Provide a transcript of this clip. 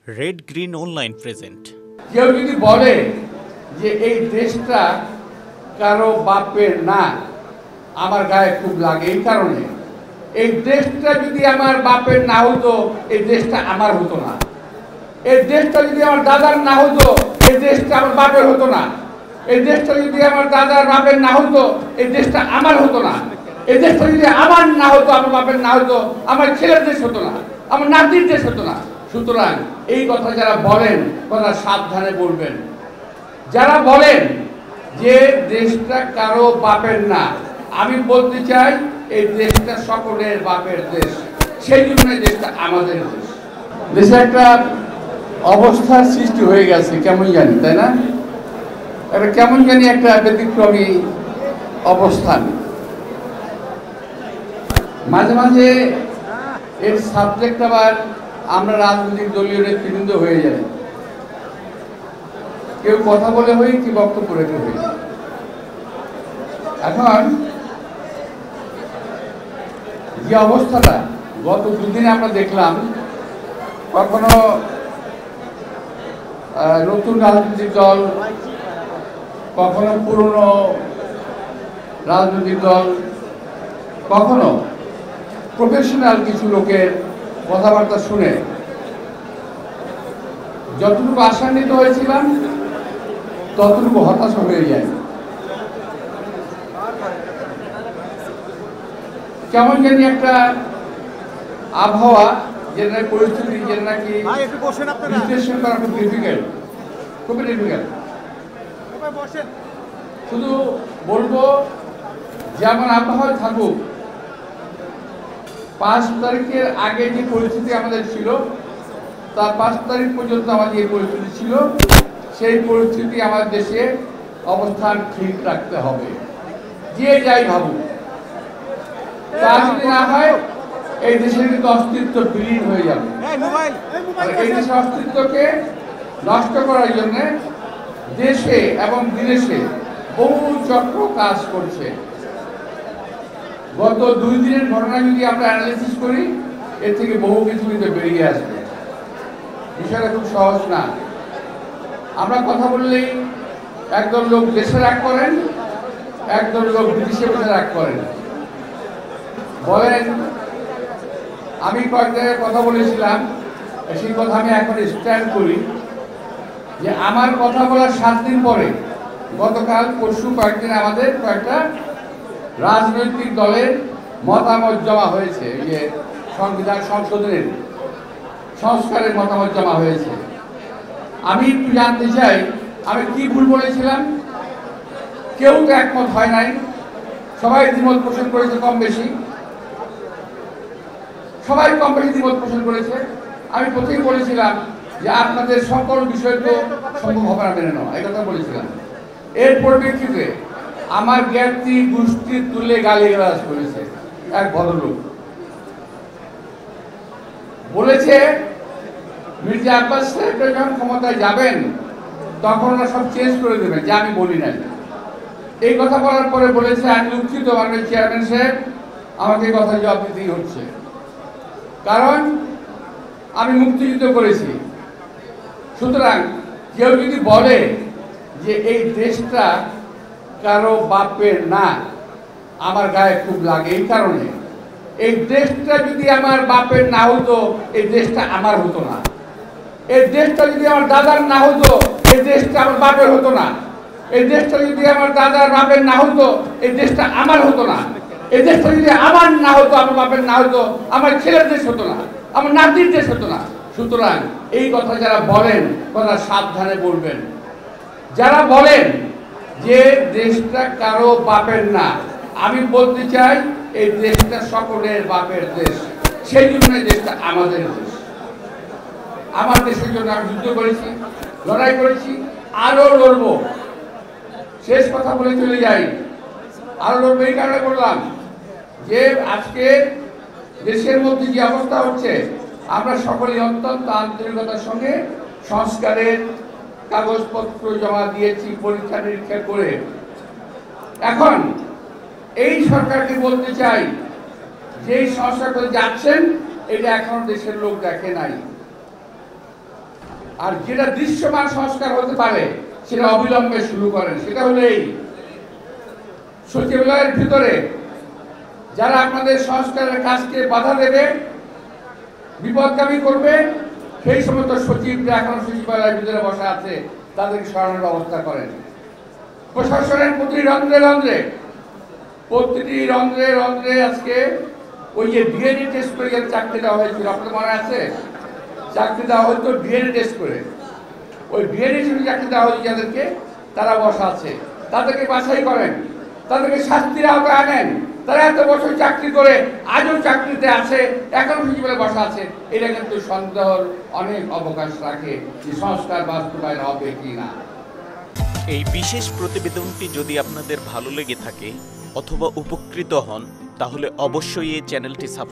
Red green online present. কেউ যদি বলে যে এই দেশটা কারো বাপের না, আমার গায়ে খুব লাগে। এই কারণে এই দেশটা যদি আমার বাপের না হতো, এই দেশটা আমার হতো না। এই দেশটা যদি আমার দাদার না হতো, এই দেশটা আমার বাপের হতো না। এই দেশটা যদি আমার দাদার বাপের না হতো, এই দেশটা আমার হতো না। এই দেশটা যদি আমার না হতো, আমার বাপের না হতো, আমার ছেলের দেশ হতো না, আমার নাতির দেশ হতো না। সুতরাং এই কথা যারা বলেন, কথা সাবধানে বলবেন। যারা বলেন যে দেশটা কারো বাপের না, আমি বলতে চাই এই দেশটা সকলের বাপের দেশ। সেই জন্য দেশটা আমাদের দেশ। দেশে একটা অবস্থার সৃষ্টি হয়ে গেছে, কেমন জানি, তাই না? এটা কেমন জানি একটা ব্যতিক্রমী অবস্থান। মাঝে মাঝে এর সাবজেক্ট আবার আমরা রাজনৈতিক দলীয় নেতৃবৃন্দ হয়ে যাই। কেউ কথা বলে হই, কি বক্তব্য রেখে হই। এখন যে অবস্থাটা গত দুদিনে আমরা দেখলাম, কখনো নতুন রাজনৈতিক দল, কখনো পুরনো রাজনৈতিক দল, কখনো প্রফেশনাল কিছু লোকের কথাবার্তা শুনে যতটুকু আশান্বিত হয়েছিলাম, ততটুকু হতাশ হয়ে যায়। কেমন জানি একটা আবহাওয়া, যেটা পরিস্থিতি, যেটা নাকি বিশ্লেষণ করা খুব ডিফিকাল্ট, খুবই ডিফিকাল্ট। শুধু বলবো, যেমন আবহাওয়া থাকুক, 5 তারিখের আগে যে পরিস্থিতি আমাদের ছিল, তা 5 তারিখ পর্যন্ত আমাদের যে পরিস্থিতি ছিল, সেই পরিস্থিতি আমার দেশে অবস্থান ঠিক রাখতে হবে। যে যাই ভাবুক, তা যদি না হয়, এই দেশের কিন্তু অস্তিত্ব বিলীন হয়ে যাবে। এই দেশের অস্তিত্বকে নষ্ট করার জন্য দেশে এবং বিদেশে বহু চক্র কাজ করছে। গত 2 দিনের ঘটনা যদি আমরা অ্যানালিসিস করি, এর থেকে বহু কিছু কিন্তু বেরিয়ে আসবে। বিষয়টা খুব সহজ না। আমরা কথা বললেই একদল লোক দেশে রাগ করেন, একদল লোক বিদেশে বসে রাগ করেন। বলেন, আমি কয়েক জায়গায় কথা বলেছিলাম, সেই কথা আমি এখন স্ট্যান্ড করি, যে আমার কথা বলার 7 দিন পরে, গতকাল পরশু কয়েকদিন আমাদের কয়েকটা রাজনৈতিক দলের মতামত জমা হয়েছে। যে সংবিধান সংশোধনের সংস্কারের মতামত জমা হয়েছে। আমি একটু জানতে চাই, আমি কি ভুল বলেছিলাম? কেউ তো একমত হয় নাই, সবাই দ্বিমত পোষণ করেছে, কম বেশি সবাই কম বেশি দ্বিমত পোষণ করেছে। আমি প্রথমেই বলেছিলাম যে আপনাদের সকল বিষয় তো সম্ভব হবে না মেনে নেওয়া, এই কথা বলেছিলাম। এর পরিপ্রেক্ষিতে আমার জ্ঞাতি গোষ্ঠী তুলে গালিগালাজ করেছে এক ভদ্রলোক। বলেছে, মির্জা আব্বাস সাহেব যখন ক্ষমতায় যাবেন, তখন ওরা সব চেঞ্জ করে দেবেন, যা আমি বলি নাই। এই কথা বলার পরে বলেছে, আমি দুঃখিত মাননীয় চেয়ারম্যান সাহেব, আমাকে এই কথা জবাব দিতেই হচ্ছে, কারণ আমি মুক্তিযুদ্ধ করেছি। সুতরাং কেউ যদি বলে যে এই দেশটা কারো বাপের না, আমার গায়ে খুব লাগে। এই কারণে এই দেশটা যদি আমার বাপের না হতো, এই দেশটা আমার হতো না। এই দেশটা যদি আমার দাদার না হতো, এই দেশটা আমার বাপের হতো না। এই দেশটা যদি আমার দাদার বাপের না হতো, এই দেশটা আমার হতো না। এই দেশটা যদি আমার না হতো, আমার বাপের না হতো, আমার ছেলের দেশ হতো না, আমার নাতির দেশ হতো না। সুতরাং এই কথা যারা বলেন, কথা সাবধানে বলবেন। যারা বলেন যে দেশটা কারো বাপের না, আমি বলতে চাই এই দেশটা সকলের বাপের দেশ। সেই জন্য দেশটা আমাদের দেশ। আমার দেশের জন্য আমি যুদ্ধ করেছি, লড়াই করেছি, আরো লড়বো। শেষ কথা বলে চলে যাই, আরো লড়বো এই কারণে বললাম যে আজকে দেশের মধ্যে যে অবস্থা হচ্ছে, আমরা সকলেই অত্যন্ত আন্তরিকতার সঙ্গে সংস্কারের কাগজপত্র জমা দিয়েছি, পরীক্ষা নিরীক্ষা করে। এখন এই সরকারকে বলতে চাই, যেই সংস্কার করে যাচ্ছেন, এটা এখন দেশের লোক দেখে নাই। আর যেটা দৃশ্যমান সংস্কার হতে পারে সেটা অবিলম্বে শুরু করেন। সেটা হলো এই সচিবালয়ের ভিতরে যারা আপনাদের সংস্কারের কাজকে বাধা দেবে, বিপদগামী করবে, সেই সমস্ত সচিবরা এখন সচিবালয়ের ভিতরে বসা আছে, তাদেরকে সরানোর ব্যবস্থা করেন। প্রশাসনের প্রতিটি রন্ধ্রে আজকে ওই যে ডিএনএ টেস্ট করে চাকরি দেওয়া হয়েছিল, আপনাদের মনে আছে? চাকরি দেওয়া হয়তো ডিএনএ টেস্ট করে, ওই ডিএনএ চাকরি দেওয়া হয়েছে যাদেরকে, তারা বসা আছে, তাদেরকে বাছাই করেন, তাদেরকে শাস্তির আওতায় আনেন। তারা এত বছর চাকরি করে আজও চাকরিতে আছে, এখন সচিবালয়ে বসা আছে। এটা কিন্তু সন্দেহের অনেক অবকাশ রাখে যে সংস্কার বাস্তবায়ন হবে কিনা। এই বিশেষ প্রতিবেদনটি যদি আপনাদের ভালো লেগে থাকে অথবা উপকৃত হন, তাহলে অবশ্যই এই চ্যানেলটি